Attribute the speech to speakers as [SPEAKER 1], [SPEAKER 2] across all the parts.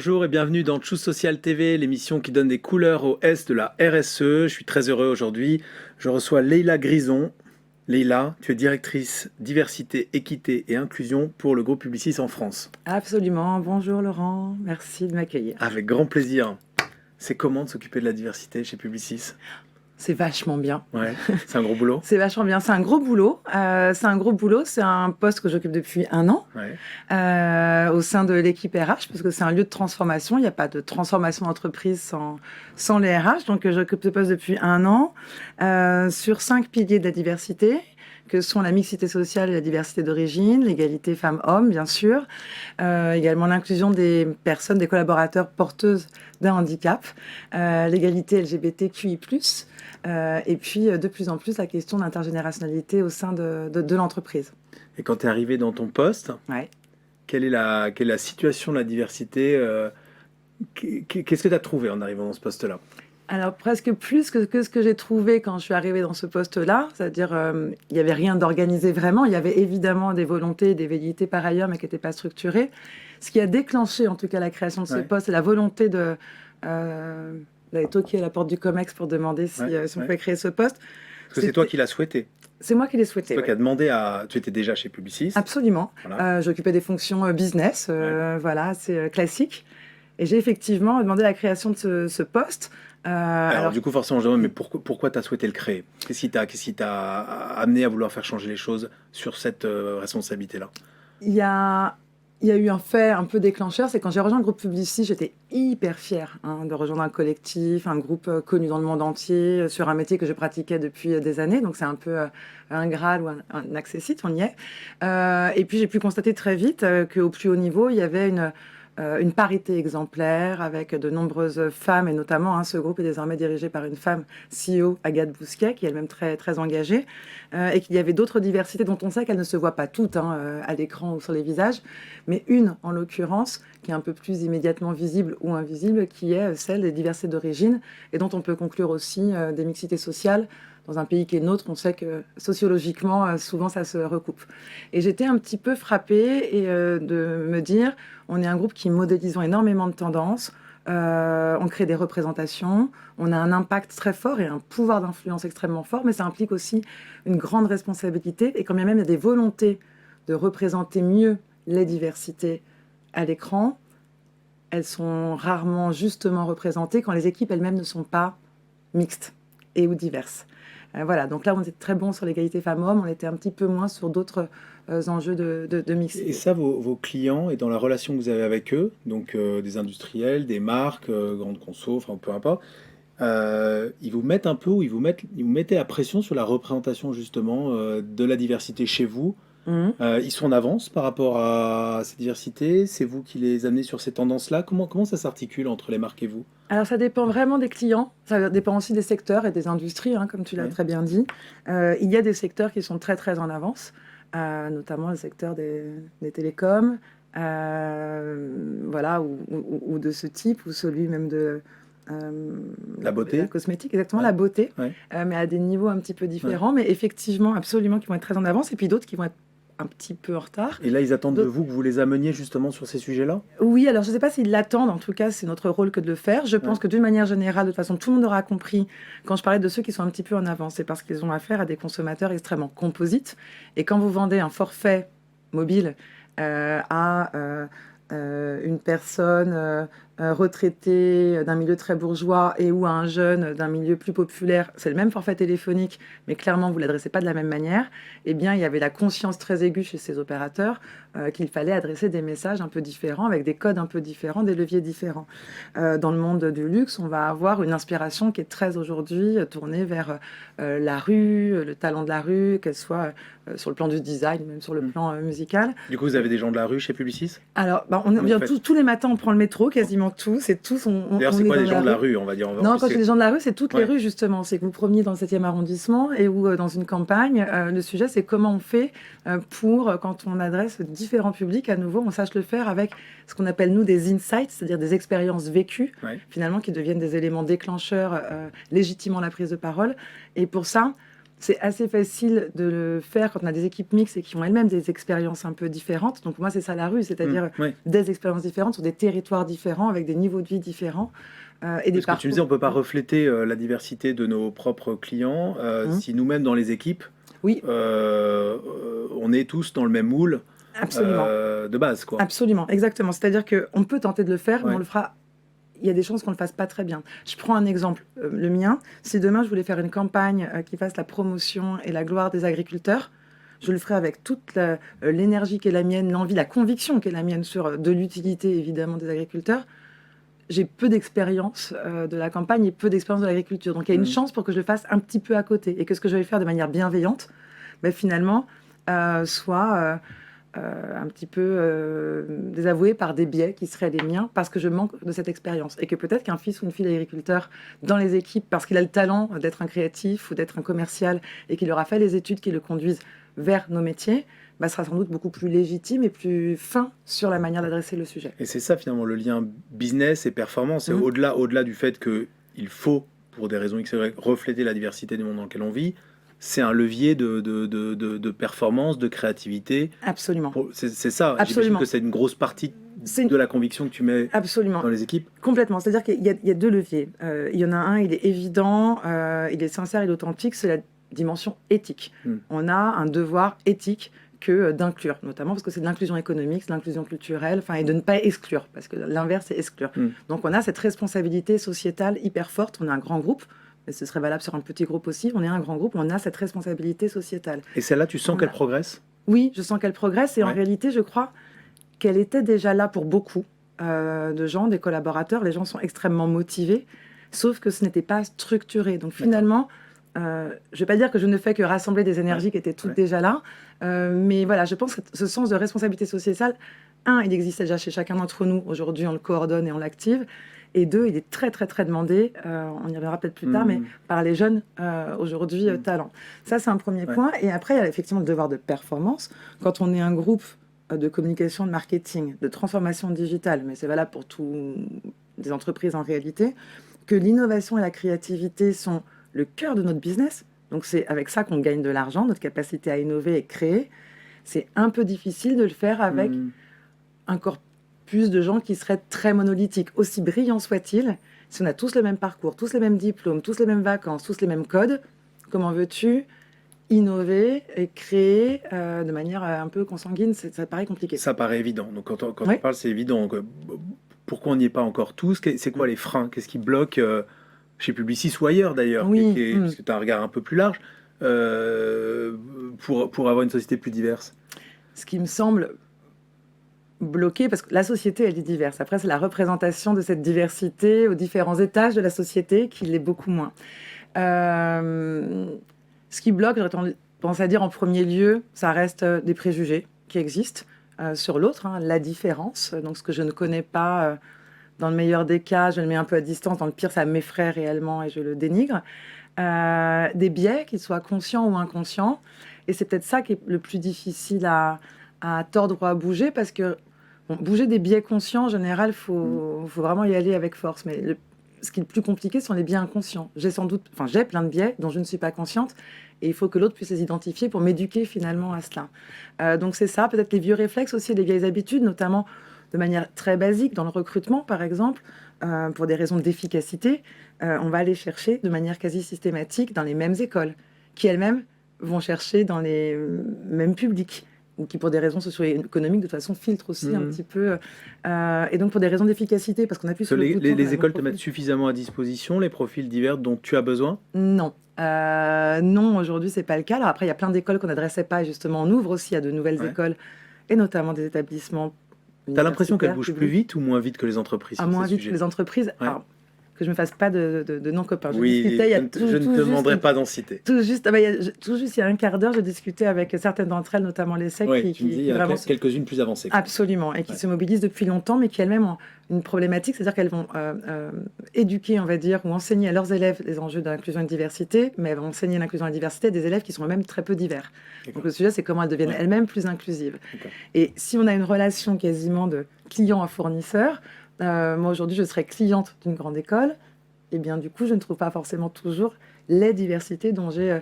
[SPEAKER 1] bonjour et bienvenue dans Choose Social TV, l'émission qui donne des couleurs au S de la RSE. Je suis très heureux aujourd'hui. Je reçois Leïla Grison. Leïla, tu es directrice diversité, équité et inclusion pour le groupe Publicis en France.
[SPEAKER 2] Absolument. Bonjour Laurent, merci de m'accueillir.
[SPEAKER 1] Avec grand plaisir. C'est comment de s'occuper de la diversité chez Publicis?
[SPEAKER 2] C'est vachement bien.
[SPEAKER 1] Ouais, c'est un gros boulot.
[SPEAKER 2] C'est vachement bien. C'est un gros boulot. C'est un poste que j'occupe depuis 1 an au sein de l'équipe RH, parce que c'est un lieu de transformation. Il n'y a pas de transformation d'entreprise sans les RH. Donc, j'occupe ce poste depuis 1 an sur 5 piliers de la diversité, que sont la mixité sociale et la diversité d'origine, l'égalité femmes-hommes, bien sûr, également l'inclusion des personnes, des collaborateurs porteuses d'un handicap, l'égalité LGBTQI+, et puis de plus en plus la question d'intergénérationnalité au sein de l'entreprise.
[SPEAKER 1] Et quand tu es arrivé dans ton poste, quelle est la situation de la diversité qu'est-ce que tu as trouvé en arrivant dans ce poste-là?
[SPEAKER 2] Alors, presque plus que ce que j'ai trouvé quand je suis arrivée dans ce poste-là, c'est-à-dire il n'y avait rien d'organisé vraiment, il y avait évidemment des volontés, des velléités par ailleurs, mais qui n'étaient pas structurées. Ce qui a déclenché en tout cas la création de ce poste, c'est la volonté d'aller toquer à la porte du COMEX pour demander si on pouvait créer ce poste.
[SPEAKER 1] Parce que c'est toi qui l'as souhaité.
[SPEAKER 2] C'est moi qui l'ai souhaité.
[SPEAKER 1] C'est toi qui as demandé à... Tu étais déjà chez Publicis.
[SPEAKER 2] Absolument. Voilà. J'occupais des fonctions business, voilà, c'est classique. Et j'ai effectivement demandé la création de ce poste.
[SPEAKER 1] Alors du coup, forcément, je me demande, mais pourquoi tu as souhaité le créer? Qu'est-ce qui t'a amené à vouloir faire changer les choses sur cette responsabilité-là?
[SPEAKER 2] Il y a eu un fait un peu déclencheur, c'est quand j'ai rejoint le groupe Publicis, j'étais hyper fière de rejoindre un collectif, un groupe connu dans le monde entier, sur un métier que je pratiquais depuis des années, donc c'est un peu un Graal ou un accessite, on y est. Et puis j'ai pu constater très vite qu'au plus haut niveau, il y avait une parité exemplaire avec de nombreuses femmes, et notamment ce groupe est désormais dirigé par une femme CEO, Agathe Bousquet, qui est elle-même très, très engagée, et qu'il y avait d'autres diversités dont on sait qu'elles ne se voient pas toutes à l'écran ou sur les visages, mais une en l'occurrence qui est un peu plus immédiatement visible ou invisible, qui est celle des diversités d'origine, et dont on peut conclure aussi des mixités sociales. Dans un pays qui est nôtre, on sait que sociologiquement, souvent, ça se recoupe. Et j'étais un petit peu frappée de me dire, on est un groupe qui modélisons énormément de tendances, on crée des représentations, on a un impact très fort et un pouvoir d'influence extrêmement fort, mais ça implique aussi une grande responsabilité. Et quand bien même il y a des volontés de représenter mieux les diversités à l'écran, elles sont rarement justement représentées quand les équipes elles-mêmes ne sont pas mixtes et ou diverses. Voilà, donc là, on était très bon sur l'égalité femmes-hommes, on était un petit peu moins sur d'autres enjeux de mixité.
[SPEAKER 1] Et ça, vos clients, et dans la relation que vous avez avec eux, donc des industriels, des marques, grandes consos, enfin peu importe, ils vous mettent un peu, ou ils vous mettaient la pression sur la représentation justement de la diversité chez vous. Ils sont en avance par rapport à cette diversité? C'est vous qui les amenez sur ces tendances-là? Comment ça s'articule entre les marques et vous?
[SPEAKER 2] Alors, ça dépend vraiment des clients. Ça dépend aussi des secteurs et des industries, comme tu l'as très bien dit. Il y a des secteurs qui sont très, très en avance, notamment le secteur des télécoms, voilà, ou de ce type, ou celui même de...
[SPEAKER 1] la beauté,
[SPEAKER 2] la cosmétique, exactement, la beauté, mais à des niveaux un petit peu différents, mais effectivement, absolument, qui vont être très en avance, et puis d'autres qui vont être un petit peu en retard.
[SPEAKER 1] Et là, ils attendent de vous que vous les ameniez justement sur ces sujets-là?
[SPEAKER 2] Oui, alors je ne sais pas s'ils l'attendent, en tout cas, c'est notre rôle que de le faire. Je pense que d'une manière générale, de toute façon, tout le monde aura compris, quand je parlais de ceux qui sont un petit peu en avance, c'est parce qu'ils ont affaire à des consommateurs extrêmement composites. Et quand vous vendez un forfait mobile à une personne retraitée d'un milieu très bourgeois et ou à un jeune d'un milieu plus populaire, c'est le même forfait téléphonique, mais clairement vous ne l'adressez pas de la même manière, eh bien il y avait la conscience très aiguë chez ces opérateurs qu'il fallait adresser des messages un peu différents, avec des codes un peu différents, des leviers différents. Dans le monde du luxe, on va avoir une inspiration qui est très aujourd'hui tournée vers la rue, le talent de la rue, qu'elle soit sur le plan du design, même sur le plan musical.
[SPEAKER 1] Du coup, vous avez des gens de la rue chez Publicis?
[SPEAKER 2] Alors, on vient tous les matins, on prend le métro, quasiment tous, et tous
[SPEAKER 1] D'ailleurs, c'est quoi les gens de la rue, on va dire?
[SPEAKER 2] Non, quand je dis les gens de la rue, c'est toutes les rues, justement. C'est que vous promeniez dans le 7e arrondissement et ou dans une campagne. Le sujet, c'est comment on fait pour, quand on adresse différents publics, à nouveau, on sache le faire avec ce qu'on appelle, nous, des insights, c'est-à-dire des expériences vécues, finalement, qui deviennent des éléments déclencheurs, légitimant la prise de parole. Et pour ça, c'est assez facile de le faire quand on a des équipes mixtes et qui ont elles-mêmes des expériences un peu différentes. Donc, pour moi, c'est ça la rue, c'est-à-dire
[SPEAKER 1] Ouais.
[SPEAKER 2] des expériences différentes sur des territoires différents, avec des niveaux de vie différents et des
[SPEAKER 1] Parce que tu me disais,
[SPEAKER 2] parcours.
[SPEAKER 1] on peut pas refléter la diversité de nos propres clients
[SPEAKER 2] Hum.
[SPEAKER 1] si nous-mêmes dans les équipes,
[SPEAKER 2] Oui,
[SPEAKER 1] on est tous dans le même moule
[SPEAKER 2] absolument.
[SPEAKER 1] de base, quoi.
[SPEAKER 2] Absolument, exactement. C'est-à-dire qu'on peut tenter de le faire, mais on
[SPEAKER 1] Ouais.
[SPEAKER 2] le fera. Il y a des chances qu'on ne le fasse pas très bien. Je prends un exemple, le mien. Si demain je voulais faire une campagne qui fasse la promotion et la gloire des agriculteurs, je le ferai avec toute l'énergie qui est la mienne, l'envie, la conviction qui est la mienne sur de l'utilité évidemment des agriculteurs. J'ai peu d'expérience de la campagne et peu d'expérience de l'agriculture. Donc il y a une
[SPEAKER 1] Mm.
[SPEAKER 2] chance pour que je le fasse un petit peu à côté et que ce que je vais faire de manière bienveillante, ben, finalement, soit un petit peu désavoué par des biais qui seraient les miens parce que je manque de cette expérience. Et que peut-être qu'un fils ou une fille d'agriculteur dans les équipes, parce qu'il a le talent d'être un créatif ou d'être un commercial et qu'il aura fait les études qui le conduisent vers nos métiers, bah, sera sans doute beaucoup plus légitime et plus fin sur la manière d'adresser le sujet.
[SPEAKER 1] Et c'est ça finalement le lien business et performance. C'est
[SPEAKER 2] Mhm.
[SPEAKER 1] au-delà du fait qu'il faut, pour des raisons X et Y, refléter la diversité du monde dans lequel on vit. C'est un levier de performance, de créativité.
[SPEAKER 2] Absolument.
[SPEAKER 1] C'est ça. J'imagine
[SPEAKER 2] Absolument.
[SPEAKER 1] que c'est une grosse partie
[SPEAKER 2] C'est
[SPEAKER 1] de la conviction que tu mets
[SPEAKER 2] absolument.
[SPEAKER 1] dans les équipes.
[SPEAKER 2] Complètement. C'est-à-dire qu'il y a deux leviers. Il y en a un, il est évident, il est sincère, il est authentique, c'est la dimension éthique.
[SPEAKER 1] Mm.
[SPEAKER 2] On a un devoir éthique que d'inclure, notamment parce que c'est de l'inclusion économique, c'est de l'inclusion culturelle, et de ne pas exclure, parce que l'inverse, c'est exclure.
[SPEAKER 1] Mm.
[SPEAKER 2] Donc on a cette responsabilité sociétale hyper forte. On est un grand groupe, mais ce serait valable sur un petit groupe aussi. On est un grand groupe, on a cette responsabilité sociétale.
[SPEAKER 1] Et celle-là, tu sens
[SPEAKER 2] On
[SPEAKER 1] qu'elle
[SPEAKER 2] a-
[SPEAKER 1] progresse?
[SPEAKER 2] Oui, je sens qu'elle progresse, et en
[SPEAKER 1] Ouais.
[SPEAKER 2] réalité, je crois qu'elle était déjà là pour beaucoup de gens, des collaborateurs. Les gens sont extrêmement motivés, sauf que ce n'était pas structuré. Donc finalement, je ne vais pas dire que je ne fais que rassembler des énergies qui étaient toutes déjà là, mais voilà, je pense que ce sens de responsabilité sociétale, un, il existe déjà chez chacun d'entre nous. Aujourd'hui, on le coordonne et on l'active. Et deux, il est très, très, très demandé, on y reviendra peut-être plus tard, mais par les jeunes aujourd'hui talents. Ça, c'est un premier point. Et après, il y a effectivement le devoir de performance. Quand on est un groupe de communication, de marketing, de transformation digitale, mais c'est valable pour toutes les entreprises en réalité, que l'innovation et la créativité sont le cœur de notre business. Donc c'est avec ça qu'on gagne de l'argent, notre capacité à innover et créer. C'est un peu difficile de le faire avec encore plus de gens qui seraient très monolithiques, aussi brillants soient-ils. Si on a tous le même parcours, tous les mêmes diplômes, tous les mêmes vacances, tous les mêmes codes, comment veux-tu innover et créer de manière un peu consanguine? Ça paraît compliqué.
[SPEAKER 1] Ça paraît évident. Donc quand
[SPEAKER 2] Oui.
[SPEAKER 1] on parle, c'est évident. Donc, pourquoi on n'y est pas encore tous? C'est quoi les freins? Qu'est-ce qui bloque chez Publicis ou ailleurs d'ailleurs,
[SPEAKER 2] Oui.
[SPEAKER 1] parce que tu as un regard un peu plus large, pour avoir une société plus diverse?
[SPEAKER 2] Ce qui me semble bloqué, parce que la société, elle est diverse. Après, c'est la représentation de cette diversité aux différents étages de la société qui l'est beaucoup moins. Ce qui bloque, j'aurais tendance à dire en premier lieu, ça reste des préjugés qui existent sur l'autre, hein, la différence. Donc, ce que je ne connais pas, dans le meilleur des cas, je le mets un peu à distance. Dans le pire, ça m'effraie réellement et je le dénigre. Des biais, qu'ils soient conscients ou inconscients. Et c'est peut-être ça qui est le plus difficile à tordre ou à bouger, parce que bouger des biais conscients, en général, faut vraiment y aller avec force. Mais ce qui est le plus compliqué, ce sont les biais inconscients. J'ai plein de biais dont je ne suis pas consciente, et il faut que l'autre puisse les identifier pour m'éduquer finalement à cela. Donc c'est ça, peut-être les vieux réflexes aussi, les vieilles habitudes, notamment de manière très basique dans le recrutement, par exemple, pour des raisons d'efficacité, on va aller chercher de manière quasi systématique dans les mêmes écoles, qui elles-mêmes vont chercher dans les mêmes publics, ou qui, pour des raisons socio-économiques, de toute façon, filtrent aussi un petit peu. Et donc, pour des raisons d'efficacité, parce qu'on appuie sur le bouton...
[SPEAKER 1] Les écoles te mettent suffisamment à disposition les profils divers dont tu as besoin?
[SPEAKER 2] Non. Non, aujourd'hui, c'est pas le cas. Alors après, il y a plein d'écoles qu'on n'adressait pas, et justement, on ouvre aussi à de nouvelles écoles, et notamment des établissements.
[SPEAKER 1] T'as l'impression qu'elles bougent
[SPEAKER 2] publics.
[SPEAKER 1] plus vite ou moins vite que les entreprises sur
[SPEAKER 2] moins
[SPEAKER 1] ces
[SPEAKER 2] vite
[SPEAKER 1] sujets?
[SPEAKER 2] que les entreprises. Alors, que je me fasse pas de non-copains.
[SPEAKER 1] Oui, je ne te demanderai pas d'en citer.
[SPEAKER 2] Tout juste, il y a un quart d'heure, j'ai discuté avec certaines d'entre elles, notamment les SEC,
[SPEAKER 1] Oui, tu me dis, il y en a quelques-unes plus avancées.
[SPEAKER 2] Absolument, et qui se mobilisent depuis longtemps, mais qui elles-mêmes ont une problématique, c'est-à-dire qu'elles vont éduquer, on va dire, ou enseigner à leurs élèves les enjeux d'inclusion et de diversité, mais elles vont enseigner l'inclusion et la diversité à des élèves qui sont eux-mêmes très peu divers. Donc le sujet, c'est comment elles deviennent elles-mêmes plus inclusives. Et si on a une relation quasiment de client à fournisseur, moi aujourd'hui, je serais cliente d'une grande école, et bien du coup, je ne trouve pas forcément toujours les diversités dont j'ai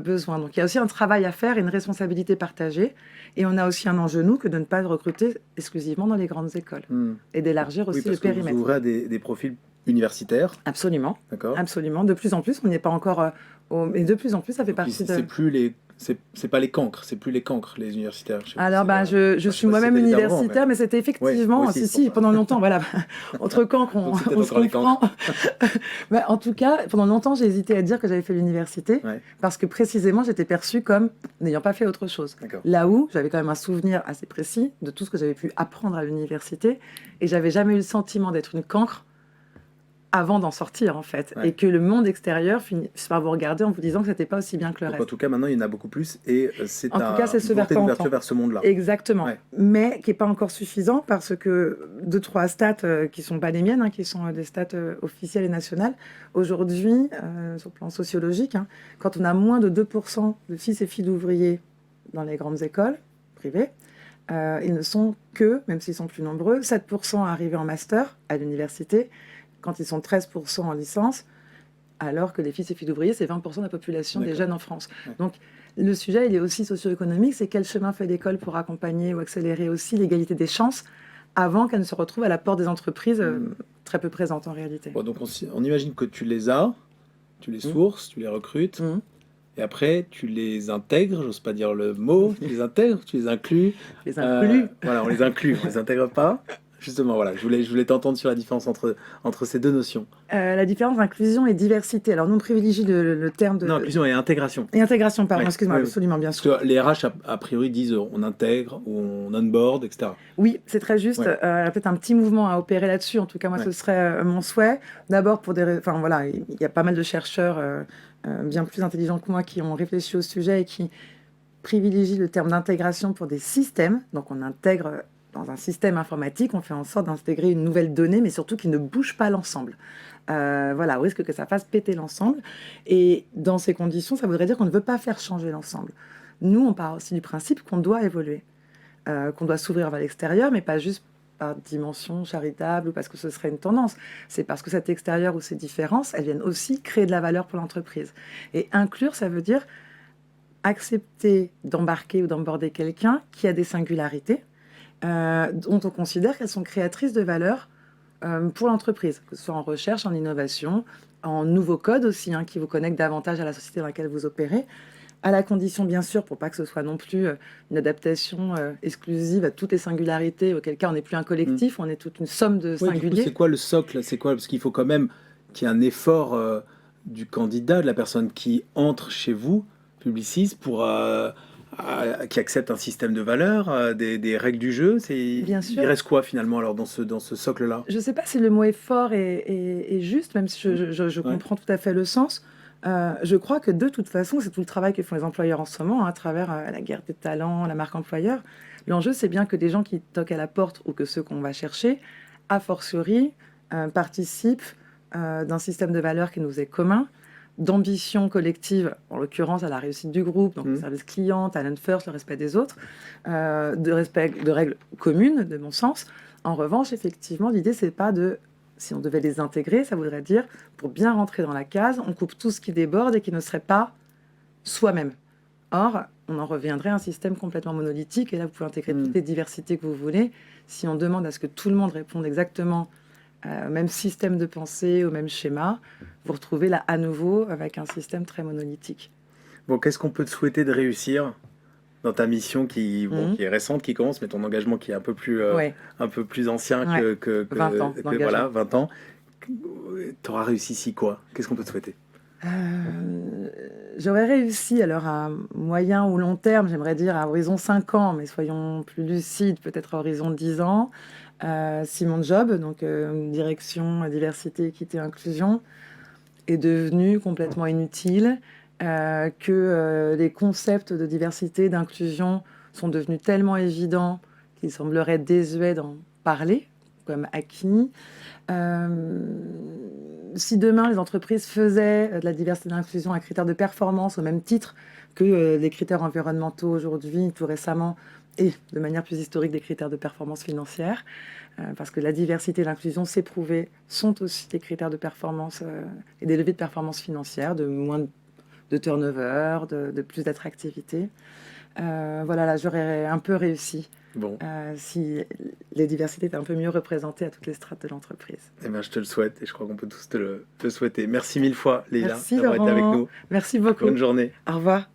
[SPEAKER 2] besoin. Donc il y a aussi un travail à faire et une responsabilité partagée. Et on a aussi un enjeu, nous, que de ne pas recruter exclusivement dans les grandes écoles et d'élargir
[SPEAKER 1] Oui,
[SPEAKER 2] aussi le
[SPEAKER 1] parce que vous
[SPEAKER 2] périmètre.
[SPEAKER 1] ouvrez à des profils universitaires,
[SPEAKER 2] Absolument,
[SPEAKER 1] d'accord?
[SPEAKER 2] absolument. De plus en plus, on n'y est pas encore... mais de plus en plus, ça fait
[SPEAKER 1] Donc,
[SPEAKER 2] partie de...
[SPEAKER 1] c'est plus c'est pas les cancres, c'est plus les cancres, les universitaires. Je sais pas
[SPEAKER 2] Alors,
[SPEAKER 1] si,
[SPEAKER 2] je
[SPEAKER 1] je sais
[SPEAKER 2] suis
[SPEAKER 1] pas si
[SPEAKER 2] moi-même
[SPEAKER 1] c'était les termes avant,
[SPEAKER 2] universitaire, mais c'était
[SPEAKER 1] oui,
[SPEAKER 2] effectivement,
[SPEAKER 1] aussi, c'est pour
[SPEAKER 2] si,
[SPEAKER 1] ça.
[SPEAKER 2] pendant longtemps, voilà, entre cancres,
[SPEAKER 1] Donc c'est peut-être
[SPEAKER 2] on se
[SPEAKER 1] encore les
[SPEAKER 2] comprend.
[SPEAKER 1] cancres.
[SPEAKER 2] En tout cas, pendant longtemps, j'ai hésité à dire que j'avais fait l'université,
[SPEAKER 1] Ouais,
[SPEAKER 2] parce que précisément, j'étais perçue comme n'ayant pas fait autre chose.
[SPEAKER 1] d'accord.
[SPEAKER 2] Là où j'avais quand même un souvenir assez précis de tout ce que j'avais pu apprendre à l'université, et j'avais jamais eu le sentiment d'être une cancre avant d'en sortir, en fait,
[SPEAKER 1] Ouais.
[SPEAKER 2] et que le monde extérieur finisse par vous regarder en vous disant que c'était pas aussi bien que le
[SPEAKER 1] Donc en
[SPEAKER 2] reste.
[SPEAKER 1] tout cas, maintenant, il y en a beaucoup plus et c'est
[SPEAKER 2] En tout cas, c'est
[SPEAKER 1] une
[SPEAKER 2] ce vers
[SPEAKER 1] volonté
[SPEAKER 2] quoi on
[SPEAKER 1] d'ouverture
[SPEAKER 2] tend.
[SPEAKER 1] vers ce monde-là.
[SPEAKER 2] Exactement,
[SPEAKER 1] Ouais.
[SPEAKER 2] mais qui n'est pas encore suffisant parce que 2-3 stats qui ne sont pas les miennes, qui sont des stats officielles et nationales. Aujourd'hui, sur le plan sociologique, quand on a moins de 2% de fils et filles d'ouvriers dans les grandes écoles privées, ils ne sont que, même s'ils sont plus nombreux, 7% arrivés en master à l'université, quand ils sont 13% en licence, alors que les fils et filles d'ouvriers, c'est 20% de la population des
[SPEAKER 1] D'accord.
[SPEAKER 2] jeunes en France.
[SPEAKER 1] Ouais.
[SPEAKER 2] Donc, le sujet, il est aussi socio-économique, c'est quel chemin fait l'école pour accompagner ou accélérer aussi l'égalité des chances avant qu'elle ne se retrouve à la porte des entreprises très peu présentes en réalité.
[SPEAKER 1] Bon, donc on imagine que tu les as, tu les sources, tu les recrutes, et après tu les intègres, j'ose pas dire le mot, tu les intègres, tu les inclus.
[SPEAKER 2] Les inclus.
[SPEAKER 1] Voilà, on les inclut, on les intègre pas. Justement, voilà, je voulais t'entendre sur la différence entre ces deux notions.
[SPEAKER 2] La différence inclusion et diversité. Alors, nous, on privilégie le terme de...
[SPEAKER 1] Non, inclusion et intégration.
[SPEAKER 2] Et intégration, pardon,
[SPEAKER 1] Ouais,
[SPEAKER 2] excuse-moi,
[SPEAKER 1] ouais,
[SPEAKER 2] absolument, bien
[SPEAKER 1] Parce
[SPEAKER 2] sûr.
[SPEAKER 1] que les RH, a priori, disent on intègre ou on onboard, etc.
[SPEAKER 2] Oui, c'est très juste.
[SPEAKER 1] Ouais.
[SPEAKER 2] Peut-être un petit mouvement à opérer là-dessus. En tout cas, moi,
[SPEAKER 1] Ouais.
[SPEAKER 2] ce serait mon souhait. D'abord, enfin voilà, il y a pas mal de chercheurs bien plus intelligents que moi qui ont réfléchi au sujet et qui privilégient le terme d'intégration pour des systèmes. Donc, on intègre dans un système informatique, on fait en sorte d'intégrer une nouvelle donnée, mais surtout qui ne bouge pas l'ensemble. Voilà, au risque que ça fasse péter l'ensemble. Et dans ces conditions, ça voudrait dire qu'on ne veut pas faire changer l'ensemble. Nous, on part aussi du principe qu'on doit évoluer, qu'on doit s'ouvrir vers l'extérieur, mais pas juste par dimension charitable ou parce que ce serait une tendance. C'est parce que cet extérieur ou ces différences, elles viennent aussi créer de la valeur pour l'entreprise. Et inclure, ça veut dire accepter d'embarquer ou d'emborder quelqu'un qui a des singularités, dont on considère qu'elles sont créatrices de valeur pour l'entreprise, que ce soit en recherche, en innovation, en nouveaux codes aussi, qui vous connectent davantage à la société dans laquelle vous opérez, à la condition, bien sûr, pour pas que ce soit non plus une adaptation exclusive à toutes les singularités, auquel cas on n'est plus un collectif, on est toute une somme de
[SPEAKER 1] Oui, du coup,
[SPEAKER 2] singuliers.
[SPEAKER 1] c'est quoi le socle? C'est quoi? Parce qu'il faut quand même qu'il y ait un effort du candidat, de la personne qui entre chez vous, Publicis, qui accepte un système de valeurs, des règles du jeu.
[SPEAKER 2] Bien
[SPEAKER 1] Il
[SPEAKER 2] sûr.
[SPEAKER 1] reste quoi finalement alors dans ce socle-là?
[SPEAKER 2] Je ne sais pas si le mot effort est juste, même si je comprends tout à fait le sens. Je crois que de toute façon, c'est tout le travail que font les employeurs en ce moment, à travers la guerre des talents, la marque employeur. L'enjeu, c'est bien que des gens qui toquent à la porte ou que ceux qu'on va chercher, a fortiori, participent d'un système de valeurs qui nous est commun, d'ambition collective, en l'occurrence à la réussite du groupe, donc le service client, talent first, le respect des autres, de respect de règles communes, de mon sens. En revanche, effectivement, l'idée, c'est pas de... Si on devait les intégrer, ça voudrait dire, pour bien rentrer dans la case, on coupe tout ce qui déborde et qui ne serait pas soi-même. Or, on en reviendrait à un système complètement monolithique, et là, vous pouvez intégrer toutes les diversités que vous voulez. Si on demande à ce que tout le monde réponde exactement au même système de pensée, au même schéma, vous retrouvez là à nouveau avec un système très monolithique.
[SPEAKER 1] Bon, qu'est-ce qu'on peut te souhaiter de réussir dans ta mission qui est récente, qui commence, mais ton engagement qui est un peu plus ancien que
[SPEAKER 2] 20 ans,
[SPEAKER 1] voilà, 20 ans. Tu auras réussi ici quoi? Qu'est-ce qu'on peut te souhaiter?
[SPEAKER 2] J'aurais réussi, alors à moyen ou long terme, j'aimerais dire à horizon 5 ans, mais soyons plus lucides, peut-être à horizon 10 ans, si mon job, donc direction, diversité, équité, inclusion, est devenu complètement inutile, que les concepts de diversité, d'inclusion sont devenus tellement évidents qu'il semblerait désuet d'en parler, comme acquis. si demain les entreprises faisaient de la diversité et de l'inclusion un critère de performance au même titre que les critères environnementaux aujourd'hui, tout récemment, et de manière plus historique des critères de performance financière, parce que la diversité et l'inclusion, c'est prouvé, sont aussi des critères de performance et des leviers de performance financière, de moins de turnover, de plus d'attractivité. Voilà, là, j'aurais un peu réussi
[SPEAKER 1] Bon,
[SPEAKER 2] si les diversités étaient un peu mieux représentées à toutes les strates de l'entreprise.
[SPEAKER 1] eh ben, je te le souhaite et je crois qu'on peut tous te souhaiter. Merci mille fois, Leïla,
[SPEAKER 2] Merci
[SPEAKER 1] d'avoir été avec
[SPEAKER 2] Laurent,
[SPEAKER 1] nous.
[SPEAKER 2] merci beaucoup.
[SPEAKER 1] Bonne journée.
[SPEAKER 2] Au revoir.